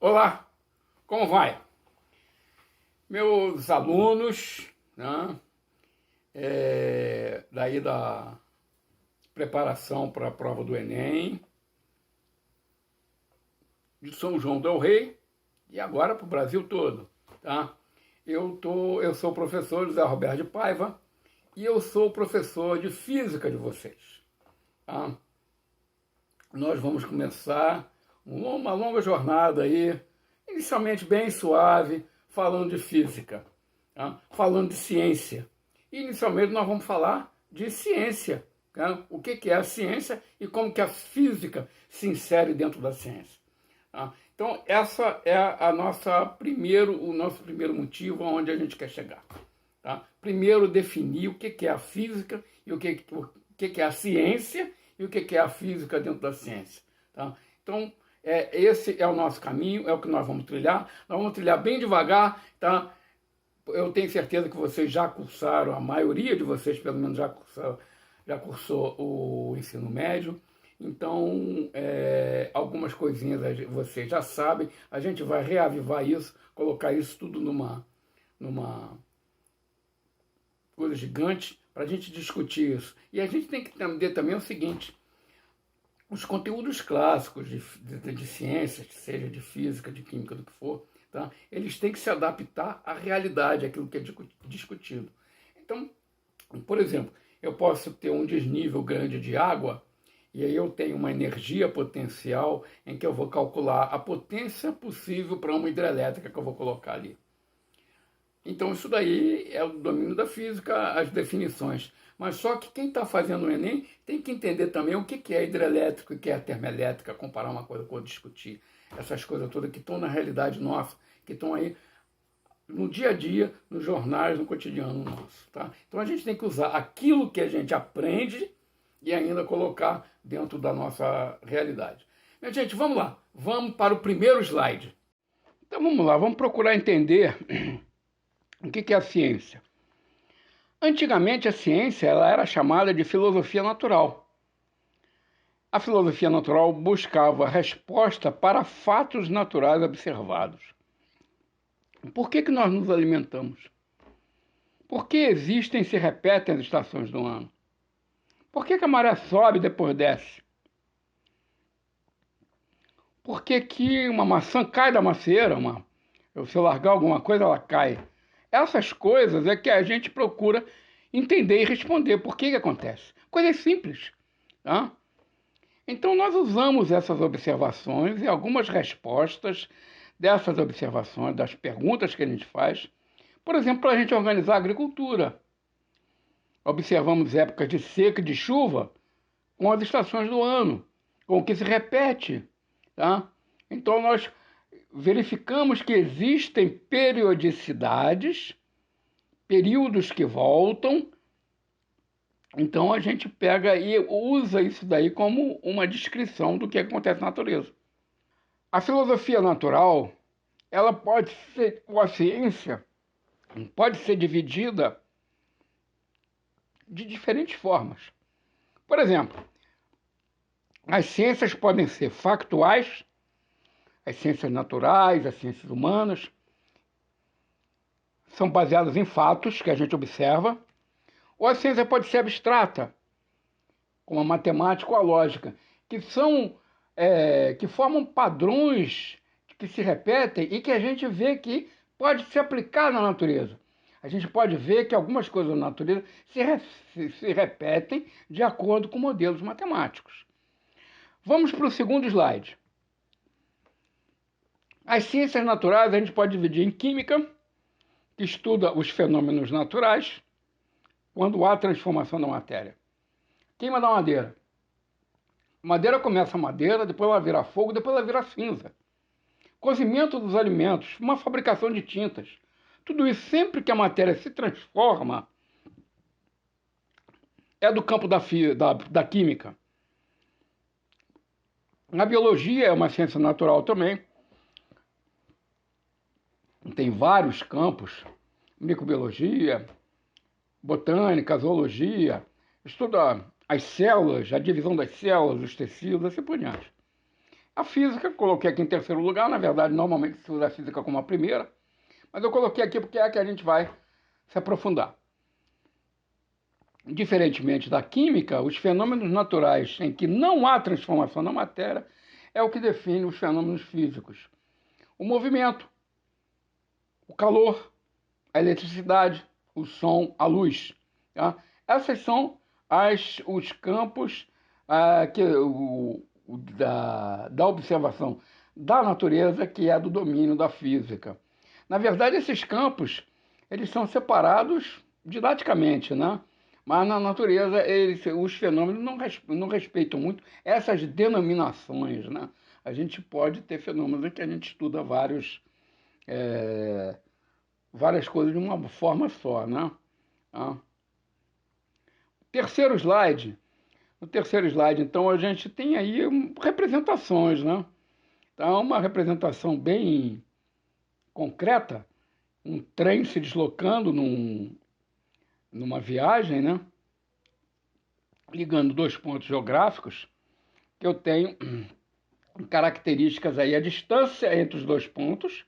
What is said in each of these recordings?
Olá, como vai? Meus alunos, né, daí da preparação para a prova do Enem, de São João del Rei e agora para o Brasil todo, tá? Eu sou o professor José Roberto de Paiva e eu sou o professor de Física de vocês, tá? Nós vamos começar uma longa jornada aí, inicialmente bem suave, falando de física, tá? Falando de ciência. Inicialmente nós vamos falar de ciência, tá? O que é a ciência e como que a física se insere dentro da ciência. Tá? Então, essa é o nosso primeiro motivo aonde a gente quer chegar. Tá? Primeiro, definir o que é a física e o que é a ciência e o que é a física dentro da ciência. Tá? Então, esse é o nosso caminho, é o que nós vamos trilhar. Nós vamos trilhar bem devagar, tá? Eu tenho certeza que vocês já cursaram, a maioria de vocês, pelo menos, já cursou o ensino médio. Então, algumas coisinhas vocês já sabem. A gente vai reavivar isso, colocar isso tudo numa coisa gigante para a gente discutir isso. E a gente tem que entender também o seguinte: os conteúdos clássicos de ciências, seja de física, de química, do que for, tá? Eles têm que se adaptar à realidade, àquilo que é discutido. Então, por exemplo, eu posso ter um desnível grande de água, e aí eu tenho uma energia potencial em que eu vou calcular a potência possível para uma hidrelétrica que eu vou colocar ali. Então isso daí é o domínio da física, as definições. Mas só que quem está fazendo o Enem tem que entender também o que é hidrelétrico e o que é termoelétrica, comparar uma coisa com outra, discutir essas coisas todas que estão na realidade nossa, que estão aí no dia a dia, nos jornais, no cotidiano nosso. Tá? Então a gente tem que usar aquilo que a gente aprende e ainda colocar dentro da nossa realidade. Minha gente, vamos lá. Vamos para o primeiro slide. Então vamos lá, vamos procurar entender o que é a ciência. Antigamente a ciência ela era chamada de filosofia natural. A filosofia natural buscava resposta para fatos naturais observados. Por que nós nos alimentamos? Por que existem e se repetem as estações do ano? Por que a maré sobe e depois desce? Por que uma maçã cai da macieira? Se eu largar alguma coisa, ela cai. Essas coisas é que a gente procura entender e responder por que acontece. Coisas simples. Tá? Então, nós usamos essas observações e algumas respostas dessas observações, das perguntas que a gente faz, por exemplo, para a gente organizar a agricultura. Observamos épocas de seca e de chuva com as estações do ano, com o que se repete. Tá? Então, nós verificamos que existem periodicidades, períodos que voltam. Então a gente pega e usa isso daí como uma descrição do que acontece na natureza. A filosofia natural, ela pode ser, ou a ciência, pode ser dividida de diferentes formas. Por exemplo, as ciências podem ser factuais, as ciências naturais, as ciências humanas, são baseadas em fatos que a gente observa, ou a ciência pode ser abstrata, como a matemática ou a lógica, que formam padrões que se repetem e que a gente vê que pode se aplicar na natureza. A gente pode ver que algumas coisas na natureza se repetem de acordo com modelos matemáticos. Vamos para o segundo slide. As ciências naturais a gente pode dividir em química, que estuda os fenômenos naturais, quando há transformação da matéria. Queima da madeira. Madeira começa madeira, depois ela vira fogo, depois ela vira cinza. Cozimento dos alimentos, uma fabricação de tintas. Tudo isso, sempre que a matéria se transforma, é do campo da química. A biologia é uma ciência natural também. Tem vários campos, microbiologia, botânica, zoologia, estuda as células, a divisão das células, os tecidos, assim por diante. A física, coloquei aqui em terceiro lugar, na verdade, normalmente se usa a física como a primeira, mas eu coloquei aqui porque é a que a gente vai se aprofundar. Diferentemente da química, os fenômenos naturais em que não há transformação na matéria é o que define os fenômenos físicos. O movimento, o calor, a eletricidade, o som, a luz. Tá? Essas são os campos da observação da natureza, que é do domínio da física. Na verdade, esses campos eles são separados didaticamente, né? Mas na natureza os fenômenos não respeitam muito essas denominações, né? A gente pode ter fenômenos em que a gente estuda várias coisas de uma forma só, né? Tá? Terceiro slide. No terceiro slide, então, a gente tem aí representações, né? Então, uma representação bem concreta, um trem se deslocando numa viagem, né? Ligando dois pontos geográficos, que eu tenho características aí, a distância entre os dois pontos,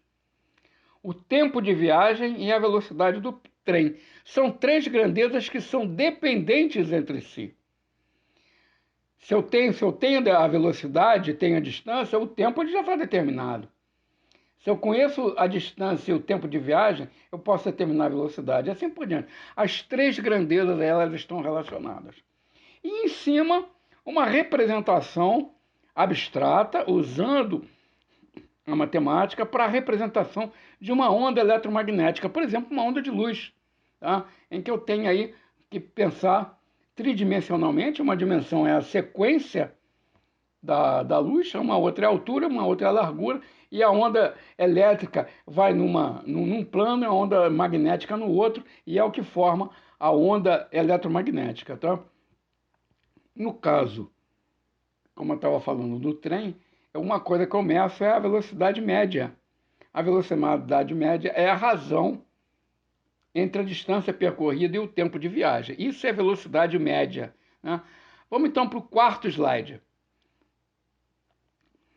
o tempo de viagem e a velocidade do trem. São três grandezas que são dependentes entre si. Se eu tenho a velocidade, tenho a distância, o tempo ele já está determinado. Se eu conheço a distância e o tempo de viagem, eu posso determinar a velocidade, e assim por diante. As três grandezas, elas estão relacionadas. E em cima, uma representação abstrata, usando a matemática para a representação de uma onda eletromagnética, por exemplo, uma onda de luz, tá? Em que eu tenho aí que pensar tridimensionalmente. Uma dimensão é a sequência da luz, uma outra é a altura, uma outra é a largura, e a onda elétrica vai num plano e a onda magnética no outro, e é o que forma a onda eletromagnética. Tá? No caso, como eu estava falando do trem, uma coisa que eu meço é a velocidade média. A velocidade média é a razão entre a distância percorrida e o tempo de viagem. Isso é velocidade média. Né? Vamos então para o quarto slide.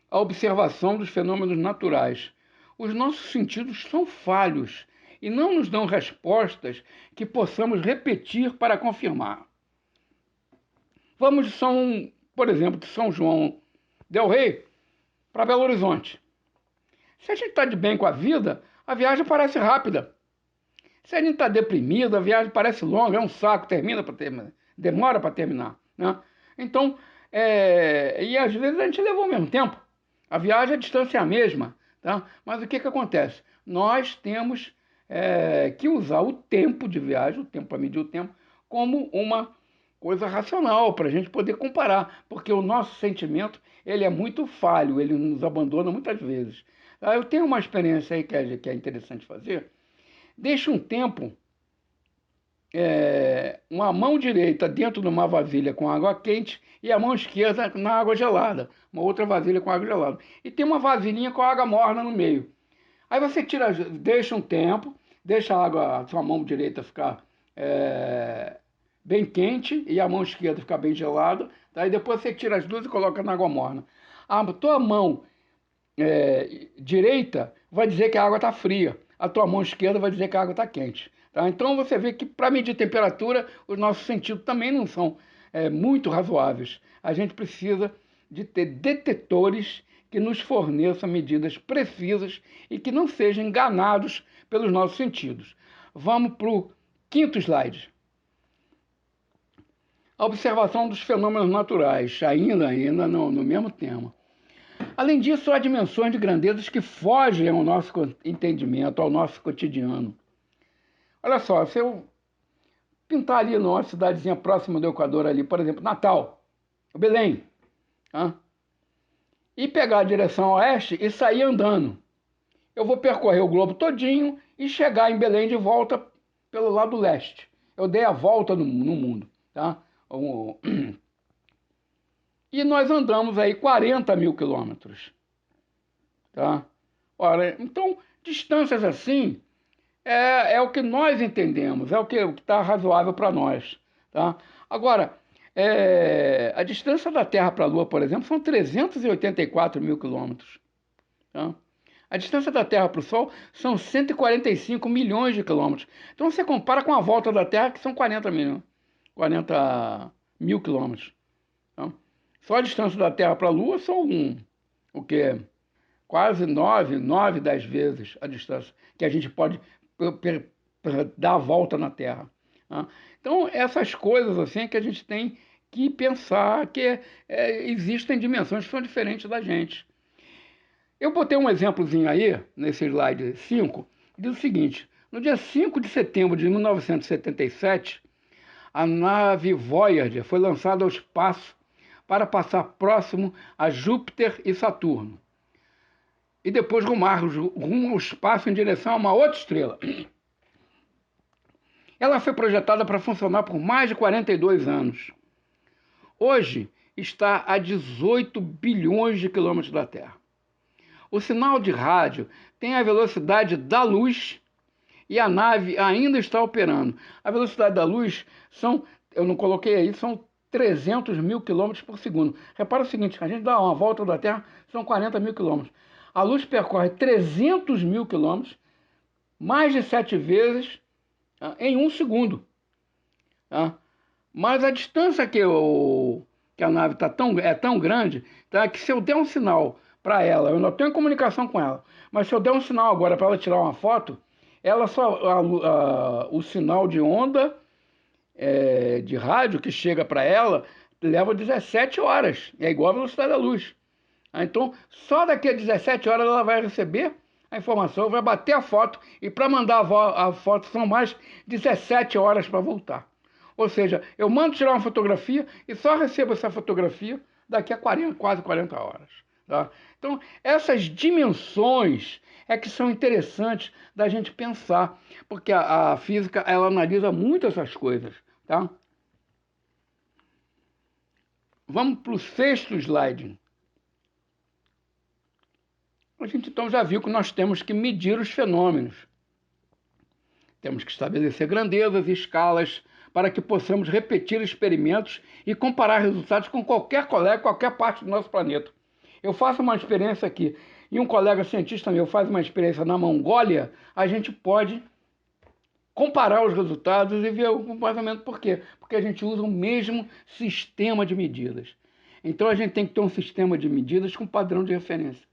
A observação dos fenômenos naturais. Os nossos sentidos são falhos e não nos dão respostas que possamos repetir para confirmar. Vamos por exemplo, de São João del Rei para Belo Horizonte. Se a gente está de bem com a vida, a viagem parece rápida. Se a gente está deprimido, a viagem parece longa, é um saco, demora para terminar. Né? Então, e às vezes a gente levou o mesmo tempo. A viagem, a distância é a mesma. Tá? Mas o que acontece? Nós temos que usar o tempo de viagem, o tempo para medir o tempo, como uma coisa racional, para a gente poder comparar, porque o nosso sentimento ele é muito falho, ele nos abandona muitas vezes. Eu tenho uma experiência aí que é interessante fazer. Deixa um tempo, uma mão direita dentro de uma vasilha com água quente e a mão esquerda na água gelada, uma outra vasilha com água gelada. E tem uma vasilhinha com água morna no meio. Aí você deixa um tempo, deixa a sua mão direita ficar bem quente e a mão esquerda ficar bem gelada. Aí depois você tira as duas e coloca na água morna. A tua mão direita vai dizer que a água está fria. A tua mão esquerda vai dizer que a água está quente. Tá? Então você vê que para medir temperatura, os nossos sentidos também não são muito razoáveis. A gente precisa de ter detetores que nos forneçam medidas precisas e que não sejam enganados pelos nossos sentidos. Vamos para o quinto slide. A observação dos fenômenos naturais, ainda no mesmo tema. Além disso, há dimensões de grandezas que fogem ao nosso entendimento, ao nosso cotidiano. Olha só, se eu pintar ali numa cidadezinha próxima do Equador, ali, por exemplo, Natal, Belém, tá? E pegar a direção oeste e sair andando, eu vou percorrer o globo todinho e chegar em Belém de volta pelo lado leste. Eu dei a volta no mundo, tá? E nós andamos aí 40 mil quilômetros. Tá? Ora, então, distâncias assim é o que nós entendemos, é o que está razoável para nós. Tá? Agora, A distância da Terra para a Lua, por exemplo, são 384 mil quilômetros. Tá? A distância da Terra para o Sol são 145 milhões de quilômetros. Então você compara com a volta da Terra, que são 40 mil quilômetros. Tá? Só a distância da Terra para a Lua são o quê? Quase 10 vezes a distância que a gente pode dar a volta na Terra. Tá? Então, essas coisas assim que a gente tem que pensar que existem dimensões que são diferentes da gente. Eu botei um exemplozinho aí, nesse slide 5, diz o seguinte: no dia 5 de setembro de 1977, a nave Voyager foi lançada ao espaço para passar próximo a Júpiter e Saturno, e depois rumar rumo ao espaço em direção a uma outra estrela. Ela foi projetada para funcionar por mais de 42 anos. Hoje está a 18 bilhões de quilômetros da Terra. O sinal de rádio tem a velocidade da luz e a nave ainda está operando. A velocidade da luz eu não coloquei aí, são 300 mil quilômetros por segundo. Repara o seguinte, a gente dá uma volta da Terra, são 40 mil quilômetros. A luz percorre 300 mil quilômetros, mais de 7 vezes, em 1 segundo. Mas a distância que a nave é tão grande, que se eu der um sinal para ela, eu não tenho comunicação com ela, mas se eu der um sinal agora para ela tirar uma foto, o sinal de onda de rádio que chega para ela leva 17 horas, é igual a velocidade da luz. Então, só daqui a 17 horas ela vai receber a informação, vai bater a foto, e para mandar a foto são mais 17 horas para voltar. Ou seja, eu mando tirar uma fotografia e só recebo essa fotografia daqui a quase 40 horas. Tá? Então, essas dimensões que são interessantes da gente pensar, porque a física ela analisa muito essas coisas. Tá? Vamos para o 6º slide. A gente então já viu que nós temos que medir os fenômenos. Temos que estabelecer grandezas e escalas para que possamos repetir experimentos e comparar resultados com qualquer colega, qualquer parte do nosso planeta. Eu faço uma experiência aqui e um colega cientista meu faz uma experiência na Mongólia, a gente pode comparar os resultados e ver mais ou menos por quê. Porque a gente usa o mesmo sistema de medidas. Então a gente tem que ter um sistema de medidas com padrão de referência.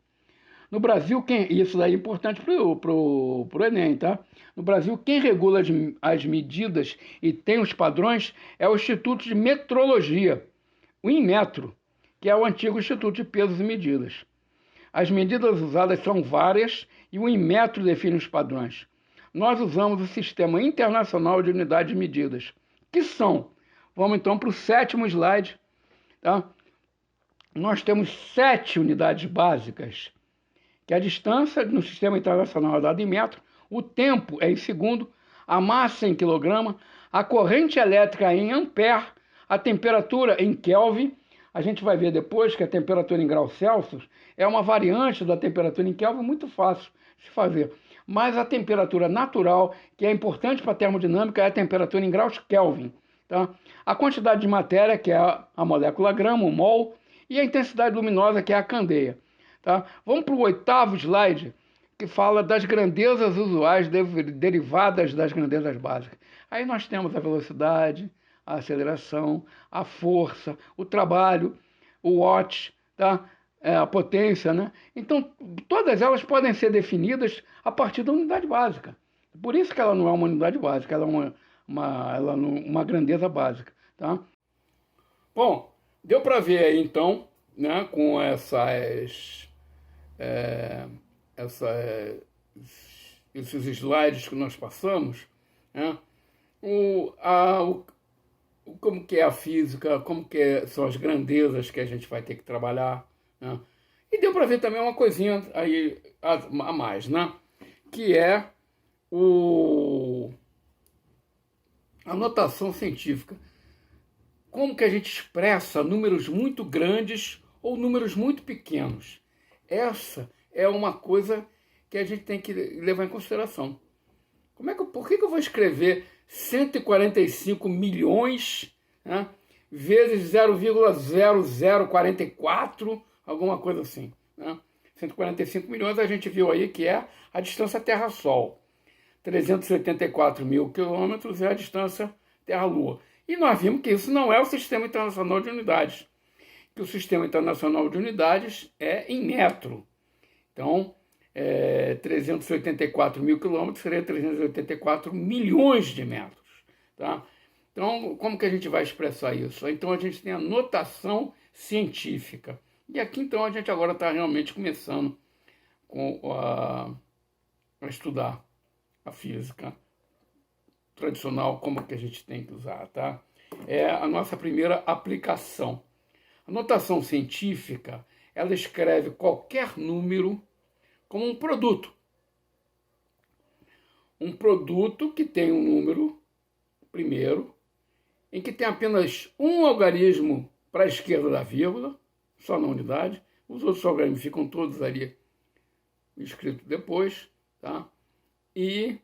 No Brasil, isso daí é importante para o Enem, tá? No Brasil, quem regula as medidas e tem os padrões é o Instituto de Metrologia, o Inmetro, que é o antigo Instituto de Pesos e Medidas. As medidas usadas são várias e o Inmetro define os padrões. Nós usamos o Sistema Internacional de Unidades de Medidas, que são, vamos então para o 7º slide, tá? Nós temos 7 unidades básicas, que a distância no Sistema Internacional é dada em metro, o tempo é em segundo, a massa em quilograma, a corrente elétrica em ampere, a temperatura em Kelvin. A gente vai ver depois que a temperatura em graus Celsius é uma variante da temperatura em Kelvin, muito fácil de se fazer. Mas a temperatura natural, que é importante para a termodinâmica, é a temperatura em graus Kelvin. Tá? A quantidade de matéria, que é a molécula grama, o mol, e a intensidade luminosa, que é a candeia. Tá? Vamos para o 8º slide, que fala das grandezas usuais derivadas das grandezas básicas. Aí nós temos a velocidade, a aceleração, a força, o trabalho, o watt, tá? A potência, né? Então, todas elas podem ser definidas a partir da unidade básica. Por isso que ela não é uma unidade básica, ela é uma grandeza básica. Tá? Bom, deu para ver aí então, né, com esses slides que nós passamos, né, como que é a física, como que são as grandezas que a gente vai ter que trabalhar, né? E deu para ver também uma coisinha aí a mais, né? Que é a notação científica. Como que a gente expressa números muito grandes ou números muito pequenos. Essa é uma coisa que a gente tem que levar em consideração. Por que eu vou escrever 145 milhões, né, vezes 0,0044, alguma coisa assim, né? 145 milhões a gente viu aí que é a distância Terra-Sol. 384 mil quilômetros é a distância Terra-Lua. E nós vimos que isso não é o Sistema Internacional de Unidades, que o Sistema Internacional de Unidades é em metro. Então, 384 mil quilômetros seria 384 milhões de metros. Tá? Então, como que a gente vai expressar isso? Então, a gente tem a notação científica. E aqui, então, a gente agora está realmente começando a estudar a física tradicional, como que a gente tem que usar, tá? É a nossa primeira aplicação. A notação científica, ela escreve qualquer número como um produto. Um produto que tem um número, primeiro, em que tem apenas um algarismo para a esquerda da vírgula, só na unidade. Os outros algarismos ficam todos ali escritos depois, tá? E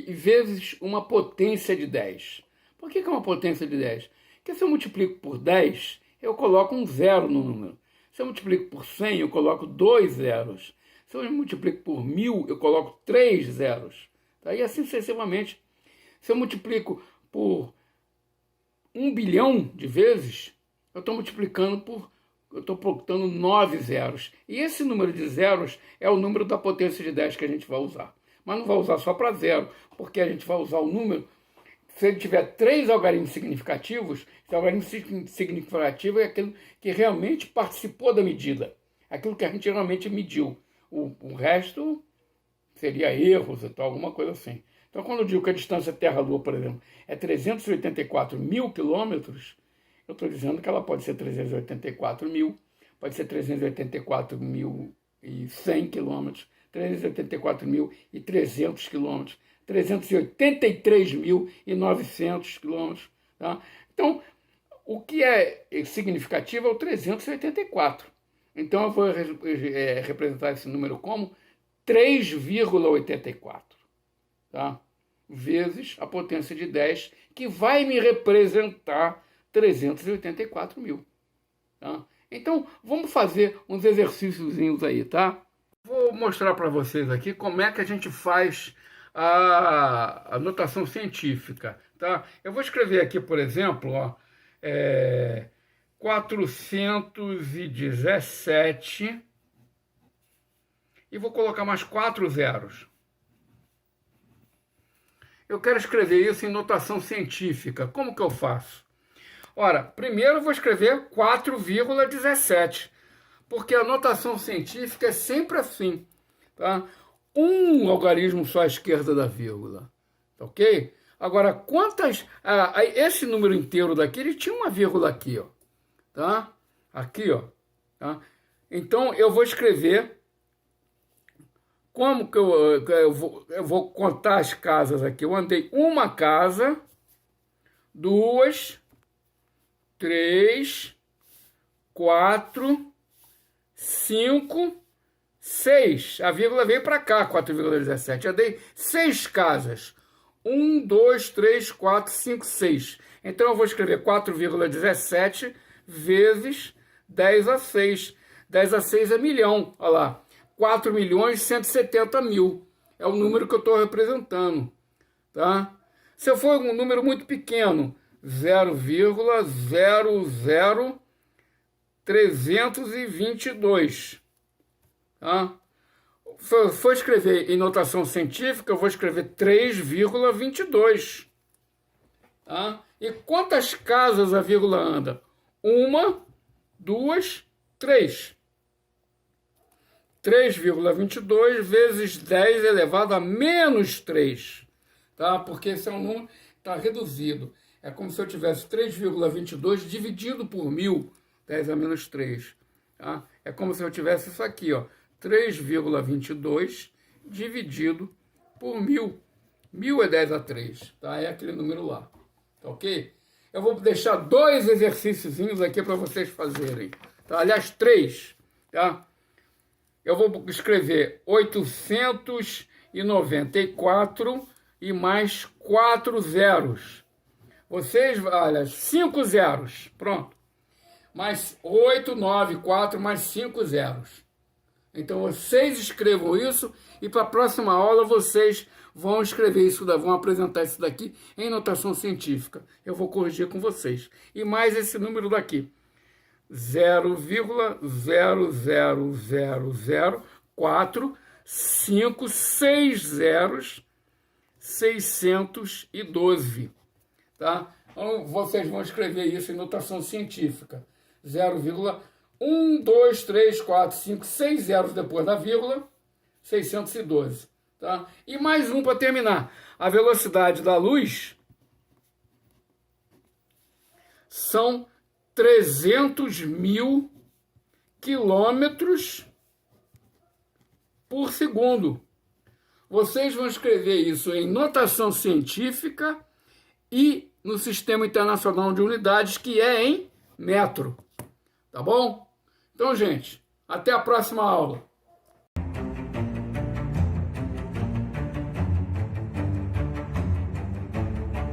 vezes uma potência de 10. Por que é uma potência de 10? Porque se eu multiplico por 10, eu coloco um zero no número. Se eu multiplico por 100, eu coloco 2 zeros. Se eu multiplico por 1000, eu coloco 3 zeros. Tá? E assim sucessivamente. Se eu multiplico por 1 bilhão de vezes, eu estou botando 9 zeros. E esse número de zeros é o número da potência de 10 que a gente vai usar. Mas não vai usar só para zero, porque a gente vai usar o número. Se ele tiver 3 algarismos significativos, esse algarismo significativo é aquele que realmente participou da medida. Aquilo que a gente realmente mediu. O resto seria erros e tal, alguma coisa assim. Então, quando eu digo que a distância Terra-Lua, por exemplo, é 384 mil quilômetros, eu estou dizendo que ela pode ser 384 mil, pode ser 384.100 quilômetros, 384.300 quilômetros, 383.900 quilômetros. Tá? Então, o que é significativo é o 384. Então, eu vou representar esse número como 3,84. Tá? Vezes a potência de 10, que vai me representar 384 mil. Tá? Então, vamos fazer uns exercíciozinhos aí, tá? Vou mostrar para vocês aqui como é que a gente faz a notação científica, tá? Eu vou escrever aqui, por exemplo, 417 e vou colocar mais 4 zeros. Eu quero escrever isso em notação científica. Como que eu faço? Ora, primeiro eu vou escrever 4,17, porque a notação científica é sempre assim, tá? Um algarismo só à esquerda da vírgula, ok? Agora, esse número inteiro daqui, ele tinha uma vírgula aqui, ó, tá? Aqui, ó, tá? Então, eu vou escrever, como que eu vou contar as casas aqui. Eu andei uma casa, 2, 3, 4, 5, 6. A vírgula veio para cá, 4,17. Eu dei 6 casas. 1, 2, 3, 4, 5, 6. Então, eu vou escrever 4,17 vezes 10 a 6. 10 a 6 é milhão, olha lá. 4.170.000. É o número que eu estou representando. Tá? Se eu for um número muito pequeno, 0,00322. Tá? Se eu for escrever em notação científica, eu vou escrever 3,22. Tá? E quantas casas a vírgula anda? 1, 2, 3. 3,22 vezes 10 elevado a menos 3. Tá? Porque esse é um número que está reduzido. É como se eu tivesse 3,22 dividido por 1.000, 10 a menos 3. Tá? É como se eu tivesse isso aqui, ó, 3,22 dividido por 1.000. 1.000 é 10 a 3, tá? É aquele número lá, tá ok? Eu vou deixar 2 exercíciozinhos aqui para vocês fazerem. Tá? Aliás, 3, tá? Eu vou escrever 894 e mais 4 zeros. Vocês, olha, 5 zeros, pronto. Mais 8, 9, 4, mais 5 zeros. Então vocês escrevam isso e para a próxima aula vocês vão escrever isso, vão apresentar isso daqui em notação científica. Eu vou corrigir com vocês. E mais esse número daqui. 0,0000456 612, tá? Então, vocês vão escrever isso em notação científica. 0,1, 2, 3, 4, 5, 6 zeros depois da vírgula, 612, tá? E mais um para terminar. A velocidade da luz são 300 mil quilômetros por segundo. Vocês vão escrever isso em notação científica e no Sistema Internacional de Unidades, que é em metro. Tá bom? Então, gente, até a próxima aula.